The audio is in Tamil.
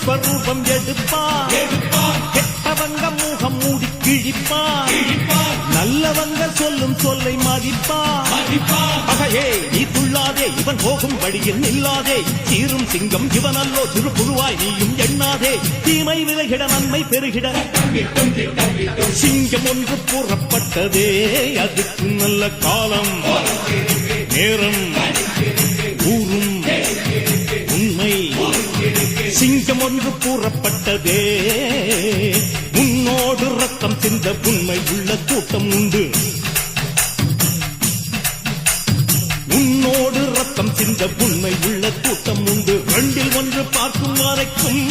விஸ்வரூபம் எடுப்பான். கெட்டவங்க முகம் மூடி கிழிப்பான். நல்லவங்க சொல்லும் சொல்லை மதிப்பான். அகையே நீ துள்ளாதே, இவன் போகும் வழியில் நில்லாதே. சீரும் சிங்கம் இவனல்லோ, சிறு புழுவாய் நீயும் எண்ணாதே. தீமை விலகிட நன்மை பெருகிட சிங்கம் ஒன்று கூறப்பட்டதே. அதுக்கு நல்ல காலம் நேரம் ஊரும் உண்மை. சிங்கம் ஒன்று கூறப்பட்டதே. உன்னோடு ரத்தம் சிந்த உண்மை உள்ள கூட்டம் உண்டு. உன்னோடு ரத்தம் சிந்த உண்மை உள்ள கூட்டம் உண்டு. ரெண்டில் ஒன்று பார்க்கும் வரைக்கும்